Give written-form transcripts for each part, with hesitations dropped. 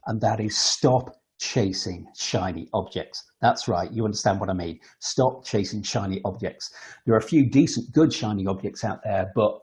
and that is stop chasing shiny objects. That's right, you understand what I mean. Stop chasing shiny objects. There are a few decent, good shiny objects out there, but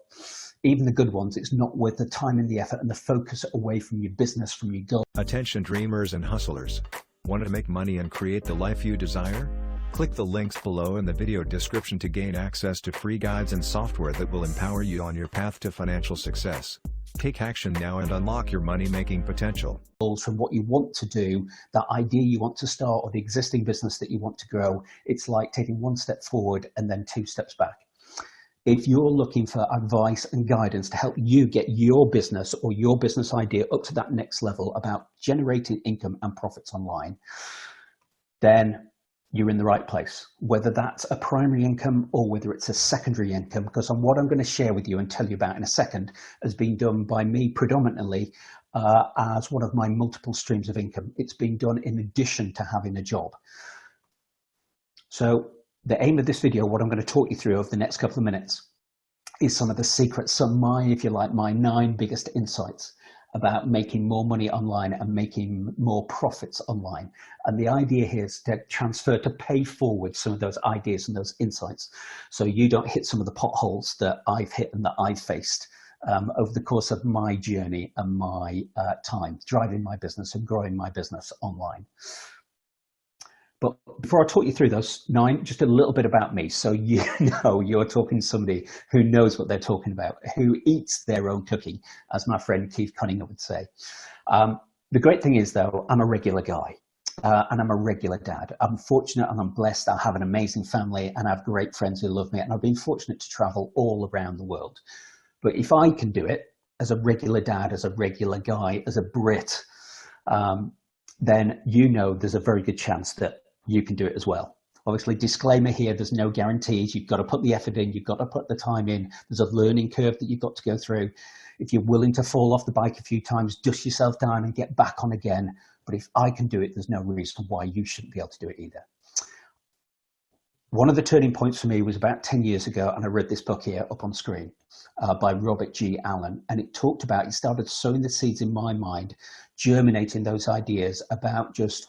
even the good ones, it's not worth the time and the effort and the focus away from your business, from your goal. Attention dreamers and hustlers. Want to make money and create the life you desire? Click the links below in the video description to gain access to free guides and software that will empower you on your path to financial success. Take action now and unlock your money-making potential. From what you want to do, that idea you want to start, or the existing business that you want to grow, it's like taking one step forward and then 2 steps back. If you're looking for advice and guidance to help you get your business or your business idea up to that next level about generating income and profits online, then you're in the right place, whether that's a primary income or whether it's a secondary income, because on what I'm going to share with you and tell you about in a second has been done by me predominantly as one of my multiple streams of income. It's been done in addition to having a job. So the aim of this video, what I'm going to talk you through over the next couple of minutes, is some of the secrets, some my, if you like, my 9 biggest insights about making more money online and making more profits online. And the idea here is to transfer, to pay forward some of those ideas and those insights, so you don't hit some of the potholes that I've hit and that I've faced over the course of my journey and my time driving my business and growing my business online. But before I talk you through those 9, just a little bit about me. So you know you're talking to somebody who knows what they're talking about, who eats their own cooking, as my friend Keith Cunningham would say. The great thing is, though, I'm a regular guy and I'm a regular dad. I'm fortunate and I'm blessed. I have an amazing family and I have great friends who love me. And I've been fortunate to travel all around the world. But if I can do it as a regular dad, as a regular guy, as a Brit, then you know there's a very good chance that you can do it as well. Obviously, disclaimer here, there's no guarantees. You've got to put the effort in, you've got to put the time in. There's a learning curve that you've got to go through. If you're willing to fall off the bike a few times, dust yourself down and get back on again. But if I can do it, there's no reason why you shouldn't be able to do it either. One of the turning points for me was about 10 years ago, and I read this book here up on screen by Robert G. Allen, and it talked about, he started sowing the seeds in my mind, germinating those ideas about just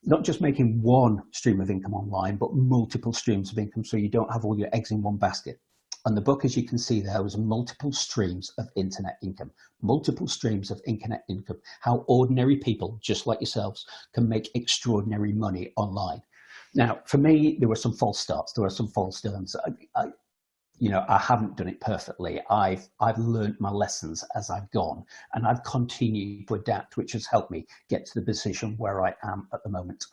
not just making one stream of income online, but multiple streams of income, so you don't have all your eggs in one basket. And the book, as you can see there, was multiple streams of internet income, multiple streams of internet income, how ordinary people, just like yourselves, can make extraordinary money online. Now, for me, there were some false starts. There were some false turns. I haven't done it perfectly. I've learned my lessons as I've gone, and I've continued to adapt, which has helped me get to the position where I am at the moment.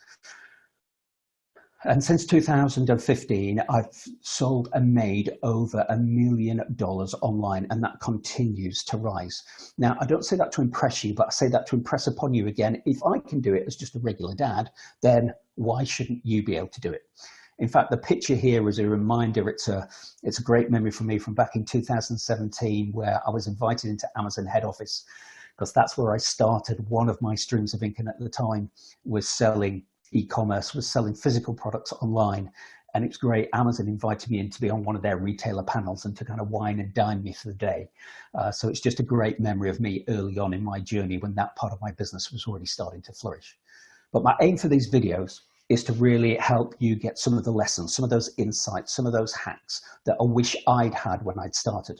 And since 2015, I've sold and made over $1 million online, and that continues to rise. Now, I don't say that to impress you, but I say that to impress upon you again. If I can do it as just a regular dad, then why shouldn't you be able to do it? In fact, the picture here is a reminder. It's a great memory for me from back in 2017, where I was invited into Amazon head office, because that's where I started. One of my streams of income at the time was selling e-commerce, was selling physical products online. And it's great. Amazon invited me in to be on one of their retailer panels and to kind of wine and dine me for the day. So it's just a great memory of me early on in my journey when that part of my business was already starting to flourish. But my aim for these videos is to really help you get some of the lessons, some of those insights, some of those hacks that I wish I'd had when I'd started.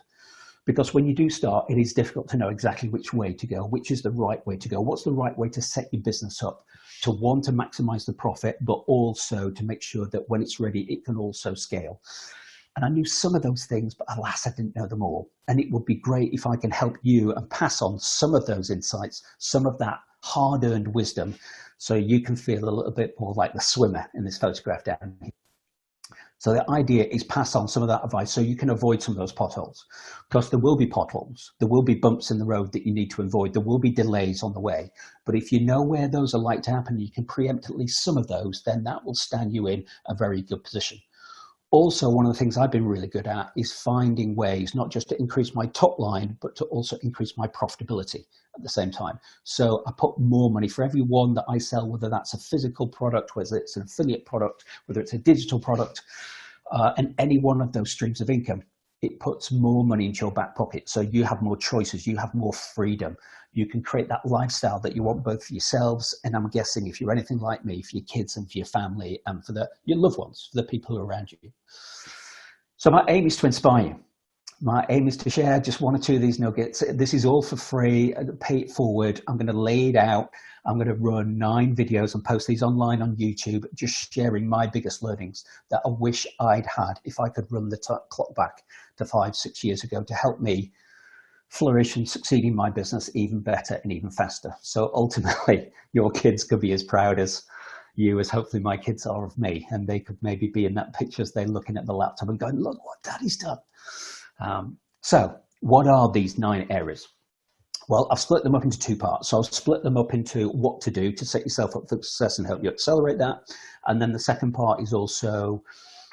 Because when you do start, it is difficult to know exactly which way to go, which is the right way to go, what's the right way to set your business up to want to maximize the profit, but also to make sure that when it's ready, it can also scale. And I knew some of those things, but alas, I didn't know them all. And it would be great if I can help you and pass on some of those insights, some of that hard-earned wisdom, so you can feel a little bit more like the swimmer in this photograph down here. So the idea is pass on some of that advice so you can avoid some of those potholes, because there will be potholes, there will be bumps in the road that you need to avoid, there will be delays on the way. But if you know where those are like to happen, you can preempt at least some of those, then that will stand you in a very good position. Also, one of the things I've been really good at is finding ways not just to increase my top line, but to also increase my profitability at the same time. So I put more money for every one that I sell, whether that's a physical product, whether it's an affiliate product, whether it's a digital product, and any one of those streams of income, it puts more money into your back pocket. So you have more choices, you have more freedom. you can create that lifestyle that you want both for yourselves, and I'm guessing if you're anything like me, for your kids and for your family and for your loved ones, for the people who are around you. So my aim is to inspire you. My aim is to share just one or two of these nuggets. This is all for free. Pay it forward. I'm going to lay it out. I'm going to run 9 videos and post these online on YouTube, just sharing my biggest learnings that I wish I'd had if I could run the clock back to 5-6 years ago to help me flourish and succeed in my business even better and even faster. So ultimately, your kids could be as proud as you as hopefully my kids are of me, and they could maybe be in that picture as they're looking at the laptop and going, look what daddy's done. So what are these 9 areas? Well, I've split them up into 2 parts. So I'll split them up into what to do to set yourself up for success and help you accelerate that. And then the second part is also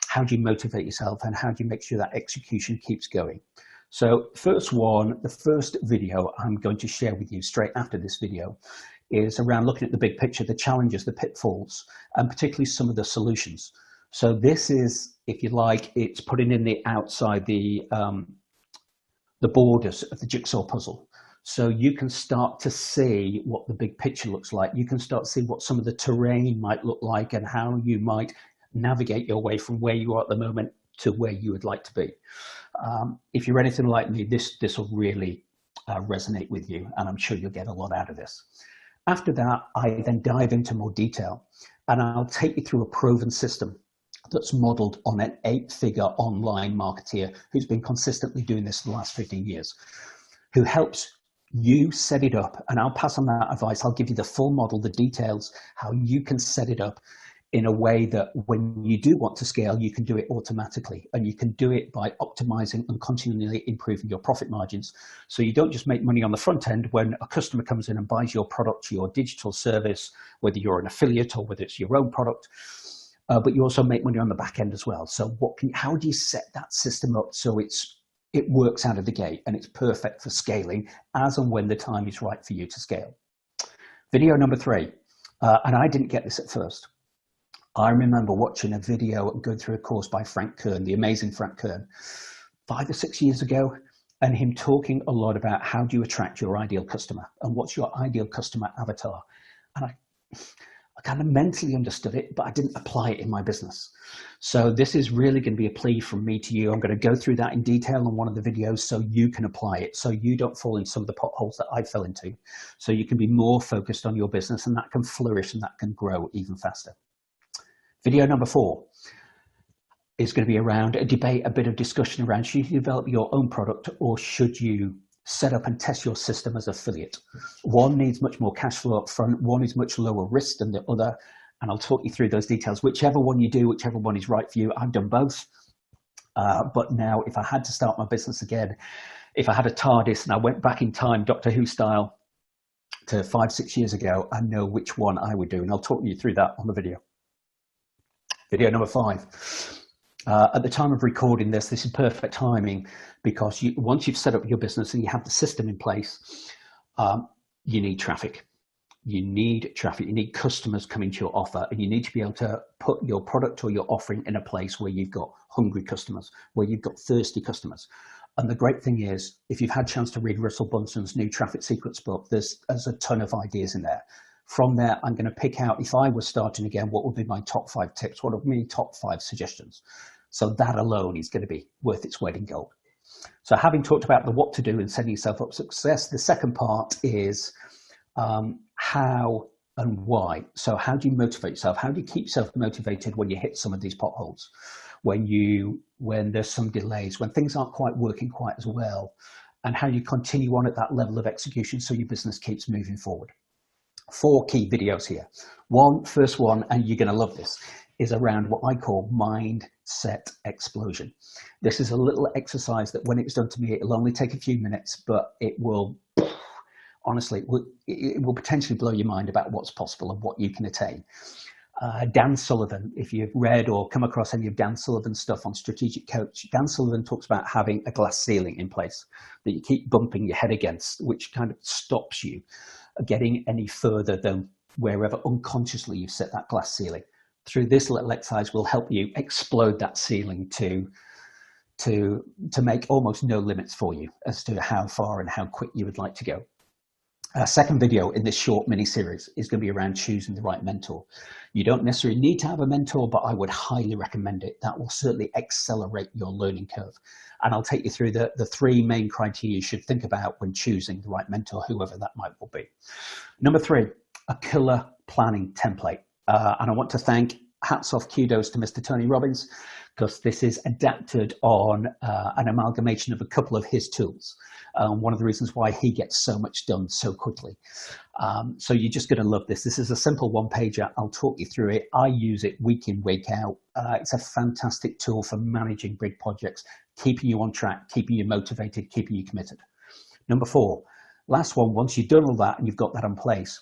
how do you motivate yourself and how do you make sure that execution keeps going? So the first video I'm going to share with you straight after this video is around looking at the big picture, the challenges, the pitfalls, and particularly some of the solutions. So this is, if you like, it's putting in the outside the borders of the jigsaw puzzle. So you can start to see what the big picture looks like. You can start to see what some of the terrain might look like and how you might navigate your way from where you are at the moment to where you would like to be. If you're anything like me, this will really resonate with you, and I'm sure you'll get a lot out of this. After that, I then dive into more detail, and I'll take you through a proven system that's modeled on an 8-figure online marketeer who's been consistently doing this for the last 15 years, who helps you set it up. And I'll pass on that advice. I'll give you the full model, the details, how you can set it up in a way that when you do want to scale, you can do it automatically, and you can do it by optimizing and continually improving your profit margins. So you don't just make money on the front end when a customer comes in and buys your product, your digital service, whether you're an affiliate or whether it's your own product, but you also make money on the back end as well. So how do you set that system up so it works out of the gate and it's perfect for scaling as and when the time is right for you to scale? Video number 3, and I didn't get this at first. I remember watching a video and going through a course by Frank Kern, the amazing Frank Kern, 5 or 6 years ago, and him talking a lot about how do you attract your ideal customer and what's your ideal customer avatar. And I kind of mentally understood it, but I didn't apply it in my business. So this is really going to be a plea from me to you. I'm going to go through that in detail on one of the videos so you can apply it, so you don't fall in some of the potholes that I fell into, so you can be more focused on your business and that can flourish and that can grow even faster. Video number 4 is going to be around a debate, a bit of discussion around should you develop your own product or should you set up and test your system as affiliate. One needs much more cash flow up front, one is much lower risk than the other, and I'll talk you through those details. Whichever one you do, whichever one is right for you. I've done both, but now if I had to start my business again, if I had a TARDIS and I went back in time, Doctor Who style, to 5-6 years ago, I know which one I would do, and I'll talk you through that on the video. Video number 5. At the time of recording this is perfect timing because once you've set up your business and you have the system in place, you need traffic. You need traffic. You need customers coming to your offer, and you need to be able to put your product or your offering in a place where you've got hungry customers, where you've got thirsty customers. And the great thing is, if you've had a chance to read Russell Bunson's new Traffic Secrets book, there's a ton of ideas in there. From there, I'm going to pick out, if I was starting again, what would be my top 5 tips? What would be my top 5 suggestions? So that alone is going to be worth its weight in gold. So having talked about the what to do and setting yourself up for success, the second part is how and why. So how do you motivate yourself? How do you keep yourself motivated when you hit some of these potholes? When there's some delays, when things aren't quite working quite as well, and how you continue on at that level of execution so your business keeps moving forward. 4 key videos here. First one, and you're going to love this, is around what I call mindset explosion. This is a little exercise that when it's done to me, it'll only take a few minutes, but it will, honestly, it will potentially blow your mind about what's possible and what you can attain. Dan Sullivan, if you've read or come across any of Dan Sullivan's stuff on Strategic Coach, Dan Sullivan talks about having a glass ceiling in place that you keep bumping your head against, which kind of stops you getting any further than wherever unconsciously you've set that glass ceiling. Through this little exercise will help you explode that ceiling to make almost no limits for you as to how far and how quick you would like to go. Second video in this short mini series is going to be around choosing the right mentor. You don't necessarily need to have a mentor, but I would highly recommend it. That will certainly accelerate your learning curve. And I'll take you through the three main criteria you should think about when choosing the right mentor, whoever that might well be. Number three, a killer planning template. And I want to thank, hats off, kudos to Mr. Tony Robbins, because this is adapted on an amalgamation of a couple of his tools. One of the reasons why he gets so much done so quickly. So you're just going to love this. This is a simple one-pager. I'll talk you through it. I use it week in, week out. It's a fantastic tool for managing big projects, keeping you on track, keeping you motivated, keeping you committed. Number four, last one, once you've done all that and you've got that in place,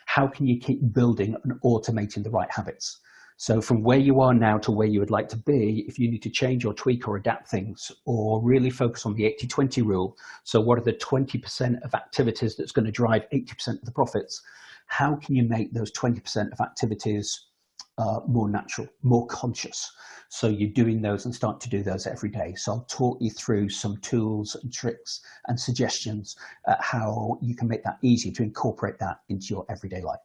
how can you keep building and automating the right habits? So from where you are now to where you would like to be, if you need to change or tweak or adapt things, or really focus on the 80-20 rule, so what are the 20% of activities that's going to drive 80% of the profits? How can you make those 20% of activities more natural, more conscious? So you're doing those and start to do those every day. So I'll talk you through some tools and tricks and suggestions how you can make that easy to incorporate that into your everyday life.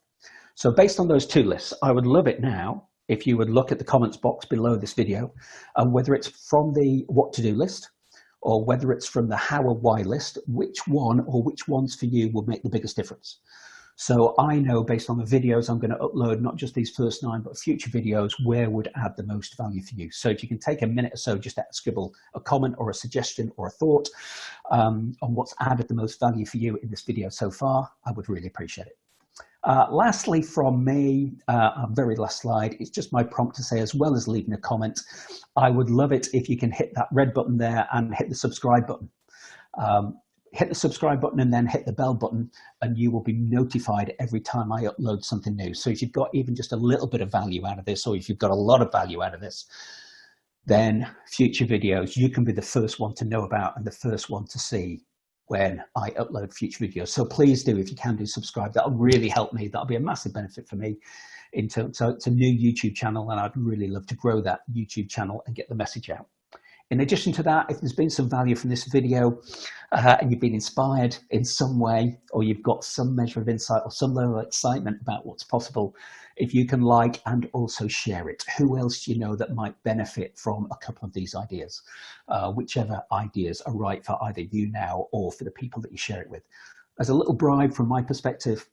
So based on those two lists, I would love it now if you would look at the comments box below this video, and whether it's from the what to do list or whether it's from the how or why list, which one or which ones for you will make the biggest difference. So I know based on the videos I'm going to upload, not just these first 9, but future videos, where would add the most value for you. So if you can take a minute or so just to scribble a comment or a suggestion or a thought on what's added the most value for you in this video so far, I would really appreciate it. Lastly from me, very last slide, it's just my prompt to say, as well as leaving a comment, I would love it if you can hit that red button there and hit the subscribe button. Hit the subscribe button and then hit the bell button, and you will be notified every time I upload something new. So if you've got even just a little bit of value out of this, or if you've got a lot of value out of this, then future videos you can be the first one to know about and the first one to see when I upload future videos. So please do, if you can, do subscribe. That'll really help me. That'll be a massive benefit for me. So it's a new YouTube channel, and I'd really love to grow that YouTube channel and get the message out. In addition to that, if there's been some value from this video and you've been inspired in some way, or you've got some measure of insight or some level of excitement about what's possible, if you can like and also share it. Who else do you know that might benefit from a couple of these ideas? Whichever ideas are right for either you now or for the people that you share it with. As a little bribe from my perspective,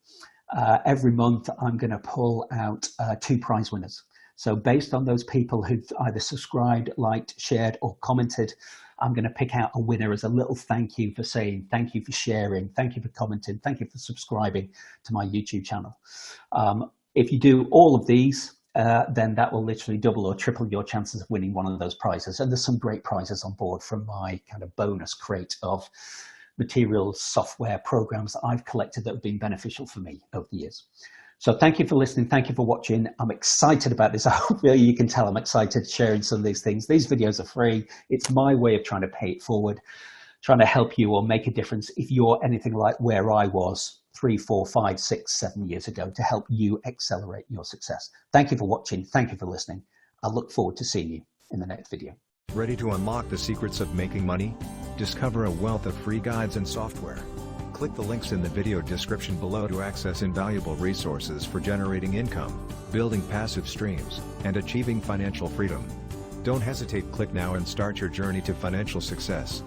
every month I'm going to pull out 2 prize winners. So based on those people who've either subscribed, liked, shared, or commented, I'm going to pick out a winner as a little thank you for saying, thank you for sharing, thank you for commenting, thank you for subscribing to my YouTube channel. If you do all of these, then that will literally double or triple your chances of winning one of those prizes. And there's some great prizes on board from my kind of bonus crate of materials, software, programs that I've collected that have been beneficial for me over the years. So thank you for listening. Thank you for watching. I'm excited about this. I hope you can tell I'm excited sharing some of these things. These videos are free. It's my way of trying to pay it forward, trying to help you or make a difference if you're anything like where I was 3, 4, 5, 6, 7 years ago, to help you accelerate your success. Thank you for watching. Thank you for listening. I look forward to seeing you in the next video. Ready to unlock the secrets of making money? Discover a wealth of free guides and software. Click the links in the video description below to access invaluable resources for generating income, building passive streams, and achieving financial freedom. Don't hesitate, click now and start your journey to financial success.